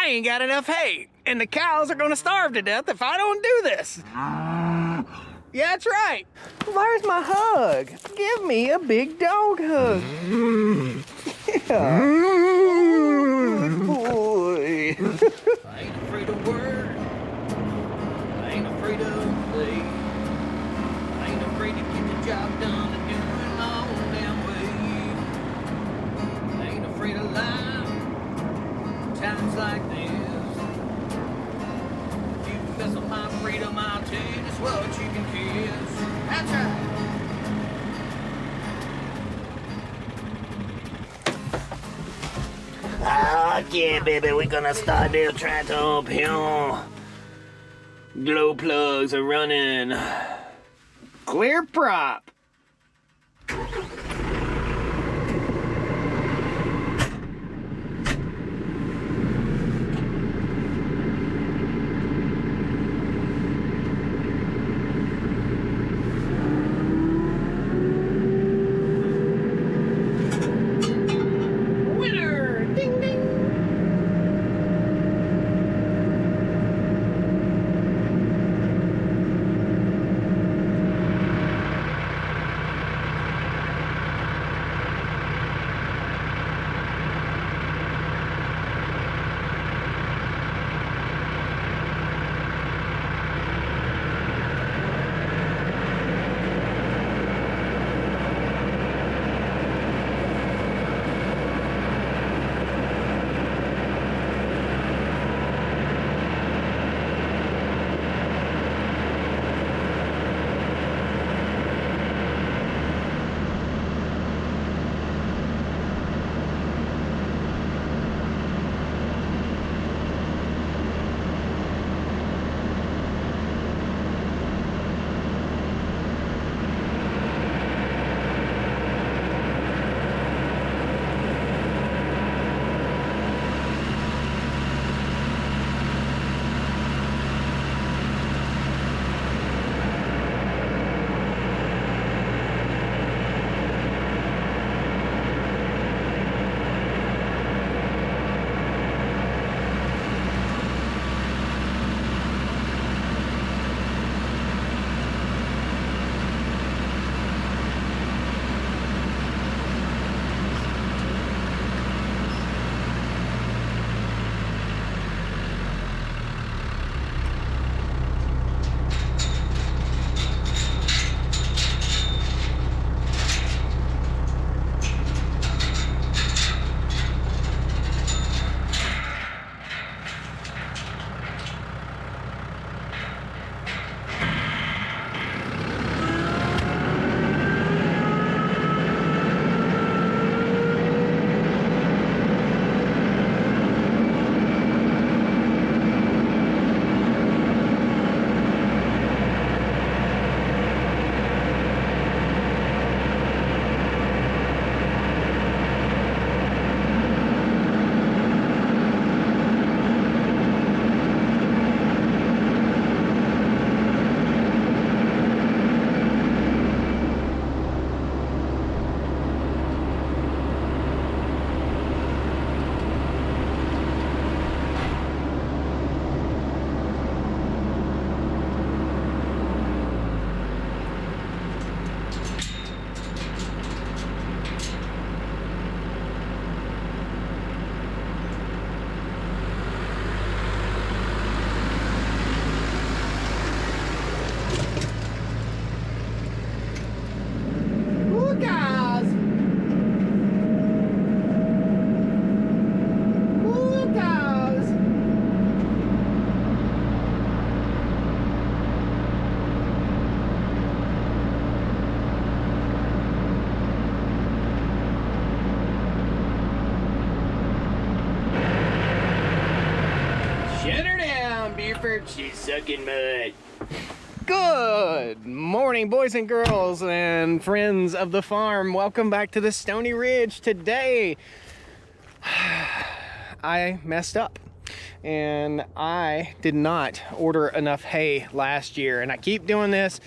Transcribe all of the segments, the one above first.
I ain't got enough hay, and the cows are gonna starve to death if I don't do this. Yeah, that's right. Where's my hug? Give me a big dog hug. Yeah. Good boy. I ain't afraid of work. I ain't afraid of play. I ain't afraid to get the job done and do it my own damn way. I ain't afraid of life. Times like this. If you mess with my freedom, I'll tell you just what you can kiss. That's right. Oh, yeah, baby, we're gonna start this tractor uphill. Glow plugs are running. Clear prop. She's sucking mud. Good morning, boys and girls and friends of the farm. Welcome back to the Stoney Ridge. Today, I messed up and I did not order enough hay last year, and I keep doing this.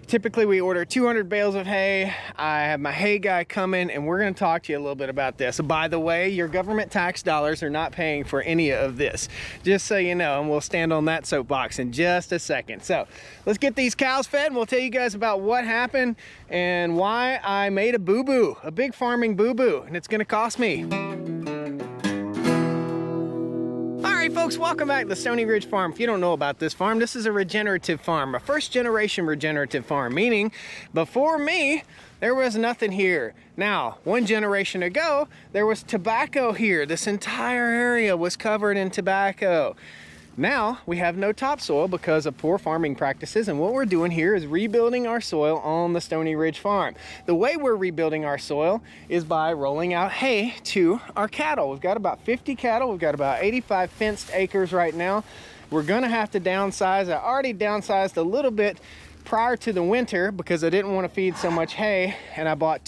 Typically we order 200 bales of hay. I have my hay guy coming and we're gonna talk to you a little bit about this. By the way, your government tax dollars are not paying for any of this, just so you know, and we'll stand on that soapbox in just a second. So let's get these cows fed and we'll tell you guys about what happened and why I made a boo-boo, a big farming boo-boo, and it's gonna cost me. Alright folks, welcome back to the Stoney Ridge Farm. If you don't know about this farm, this is a regenerative farm, a first generation regenerative farm, meaning before me, there was nothing here. Now, one generation ago, there was tobacco here. This entire area was covered in tobacco. Now, we have no topsoil because of poor farming practices, and what we're doing here is rebuilding our soil on the Stoney Ridge Farm. The way we're rebuilding our soil is by rolling out hay to our cattle. We've got about 50 cattle. We've got about 85 fenced acres right now. We're gonna have to downsize. I already downsized a little bit prior to the winter because I didn't want to feed so much hay, and I bought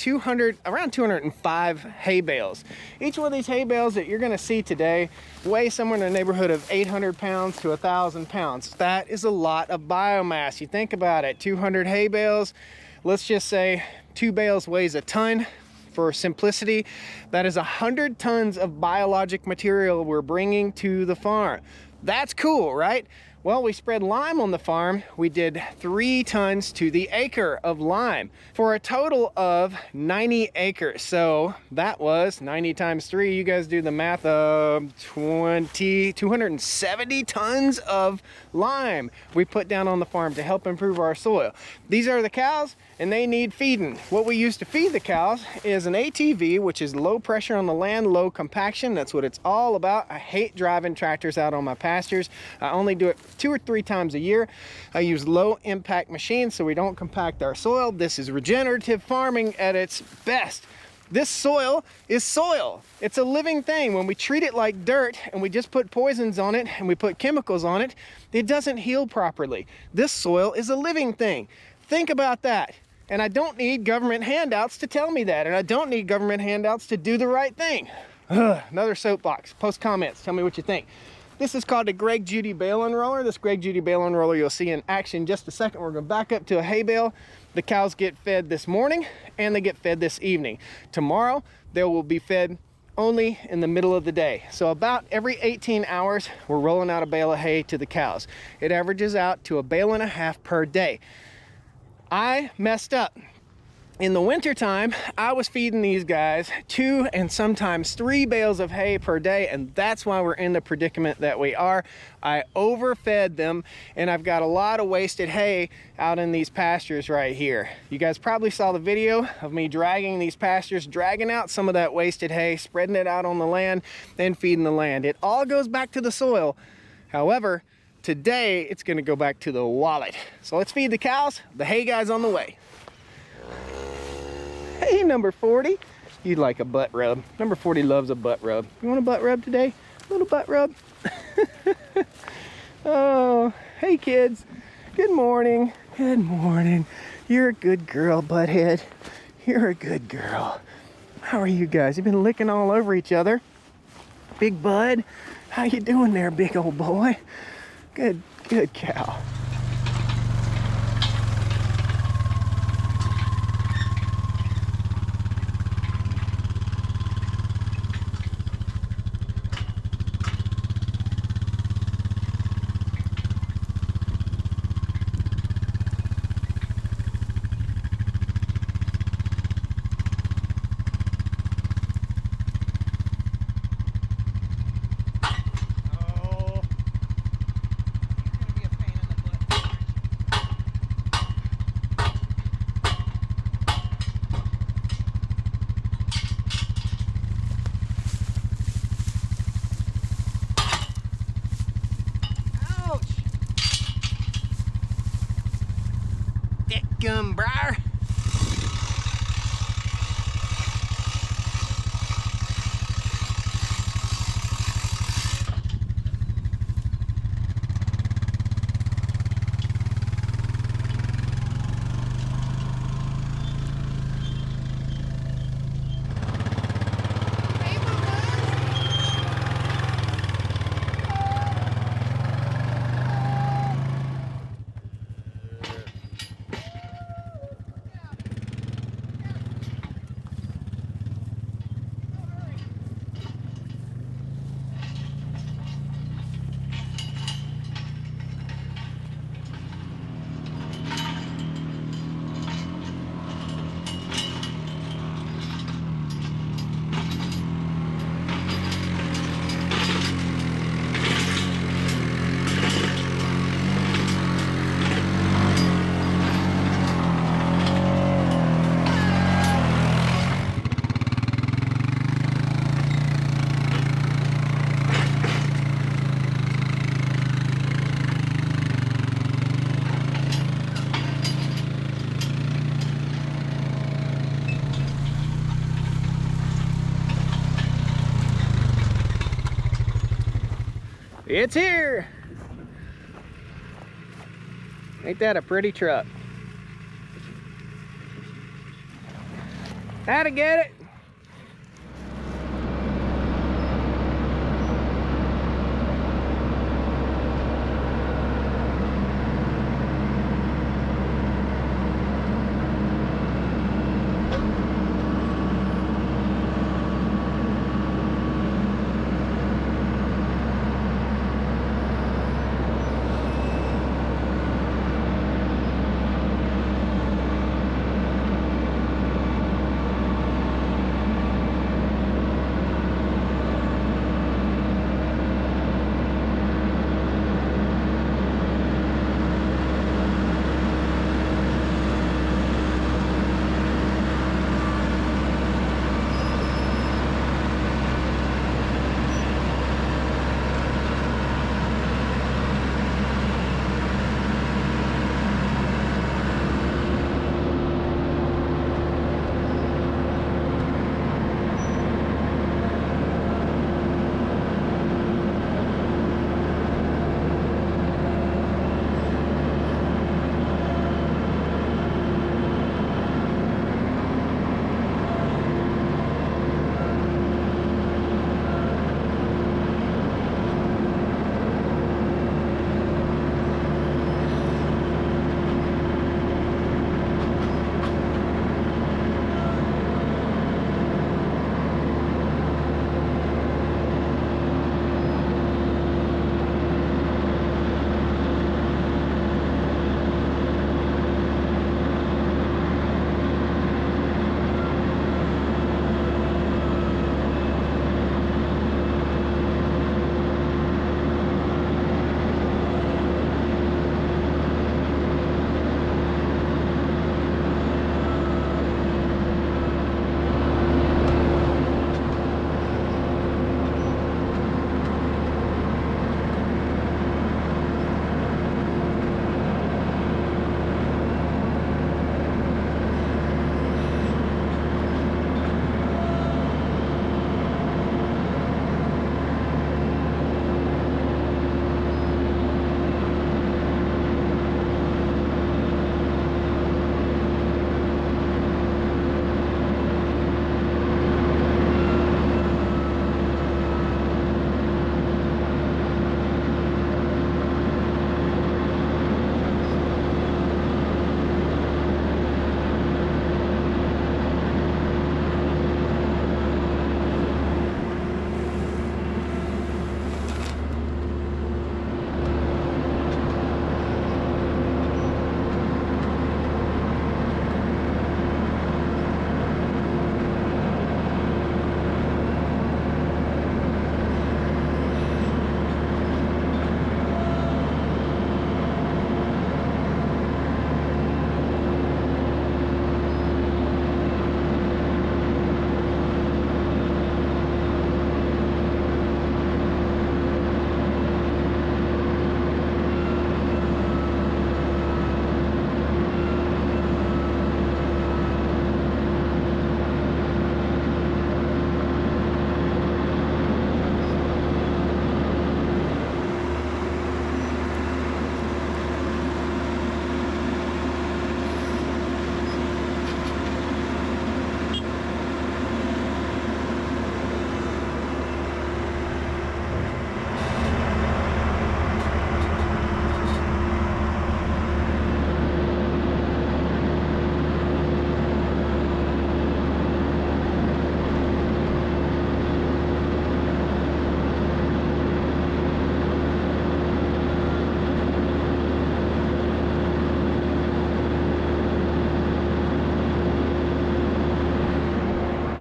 around 205 hay bales. Each one of these hay bales that you're going to see today weigh somewhere in the neighborhood of 800 pounds to 1,000 pounds. That is a lot of biomass. You think about it, 200 hay bales, let's just say 2 bales weighs a ton. For simplicity, that is 100 tons of biologic material we're bringing to the farm. That's cool, right? Well, we spread lime on the farm. We did 3 tons to the acre of lime for a total of 90 acres. So that was 90 times 3. You guys do the math of 270 tons of lime we put down on the farm to help improve our soil. These are the cows and they need feeding. What we use to feed the cows is an ATV, which is low pressure on the land, low compaction. That's what it's all about. I hate driving tractors out on my pastures. I only do it 2 or 3 times a year. I use low impact machines so we don't compact our soil. This is regenerative farming at its best. This soil is soil. It's a living thing. When we treat it like dirt and we just put poisons on it and we put chemicals on it, it doesn't heal properly. This soil is a living thing. Think about that. And I don't need government handouts to tell me that. And I don't need government handouts to do the right thing. Another soapbox. Post comments. Tell me what you think. This is called a Greg Judy bale unroller. This Greg Judy bale unroller you'll see in action in just a second. We're going to back up to a hay bale. The cows get fed this morning and they get fed this evening. Tomorrow they will be fed only in the middle of the day. So about every 18 hours we're rolling out a bale of hay to the cows. It averages out to 1.5 bales per day. I messed up. In the winter time, I was feeding these guys 2 and sometimes 3 bales of hay per day, and that's why we're in the predicament that we are. I overfed them, and I've got a lot of wasted hay out in these pastures right here. You guys probably saw the video of me dragging these pastures, dragging out some of that wasted hay, spreading it out on the land, then feeding the land. It all goes back to the soil. However, today it's gonna go back to the wallet. So let's feed the cows. The hay guy's on the way. Hey, number 40. You'd like a butt rub. Number 40 loves a butt rub. You want a butt rub today? A little butt rub? Oh, hey kids. Good morning. Good morning. You're a good girl, butthead. You're a good girl. How are you guys? You've been licking all over each other. Big bud. How you doing there, big old boy? Good cow. Gumbriar. It's here. Ain't that a pretty truck? How'd I get it?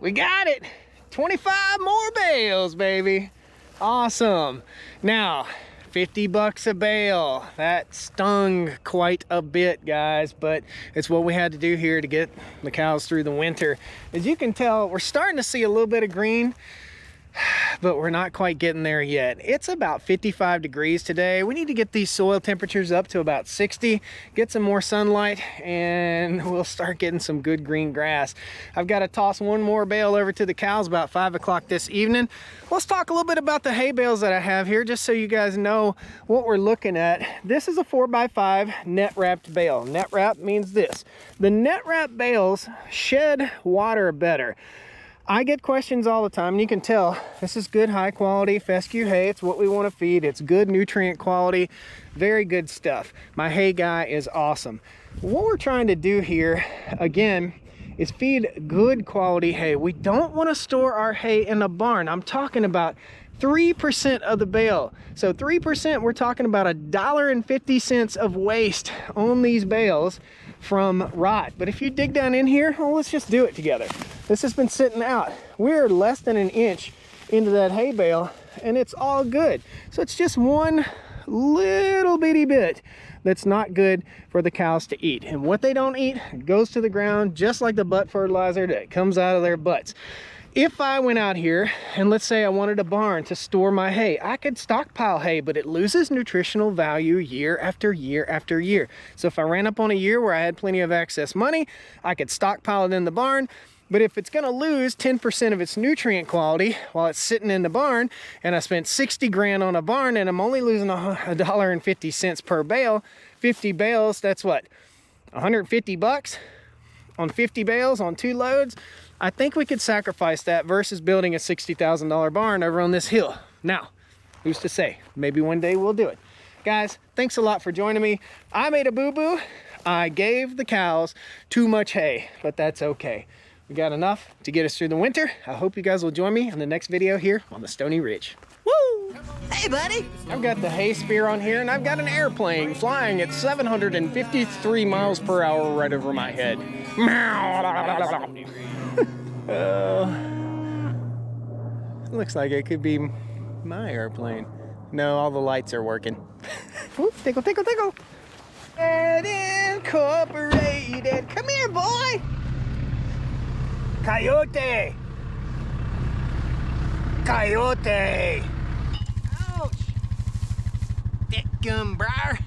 We got it. 25 more bales, baby. Awesome. Now, 50 bucks a bale. That stung quite a bit, guys, but it's what we had to do here to get the cows through the winter. As you can tell, we're starting to see a little bit of green. but we're not quite getting there yet. It's about 55 degrees today. We need to get these soil temperatures up to about 60, get some more sunlight, and we'll start getting some good green grass. I've got to toss one more bale over to the cows about 5 o'clock this evening. Let's talk a little bit about the hay bales that I have here, just so you guys know what we're looking at. This is a 4x5 net wrapped bale. Net wrap means this: the net wrap bales shed water better. I get questions all the time, and you can tell this is good high quality fescue hay. It's what we want to feed. It's good nutrient quality, very good stuff. My hay guy is awesome. What we're trying to do here, again, is feed good quality hay. We don't want to store our hay in a barn. I'm talking about 3% of the bale. So 3%, we're talking about $1.50 of waste on these bales from rot. But if you dig down in here, well, let's just do it together. This has been sitting out. We're less than an inch into that hay bale, and it's all good. So it's just one little bitty bit that's not good for the cows to eat. And what they don't eat goes to the ground, just like the butt fertilizer that comes out of their butts. If I went out here and let's say I wanted a barn to store my hay, I could stockpile hay, but it loses nutritional value year after year after year. So if I ran up on a year where I had plenty of excess money, I could stockpile it in the barn. But if it's gonna lose 10% of its nutrient quality while it's sitting in the barn, and I spent 60 grand on a barn and I'm only losing $1.50 per bale, 50 bales, that's what, 150 bucks on 50 bales on 2 loads? I think we could sacrifice that versus building a $60,000 barn over on this hill. Now, who's to say? Maybe one day we'll do it. Guys, thanks a lot for joining me. I made a boo-boo. I gave the cows too much hay, but that's okay. We got enough to get us through the winter. I hope you guys will join me in the next video here on the Stoney Ridge. Woo! Hey, buddy. I've got the hay spear on here, and I've got an airplane flying at 753 miles per hour right over my head. Looks like it could be my airplane. No, all the lights are working. Ooh, tickle, tickle, tickle. And Incorporated. Come here, boy. Coyote. Coyote. Ouch. Thick gum briar.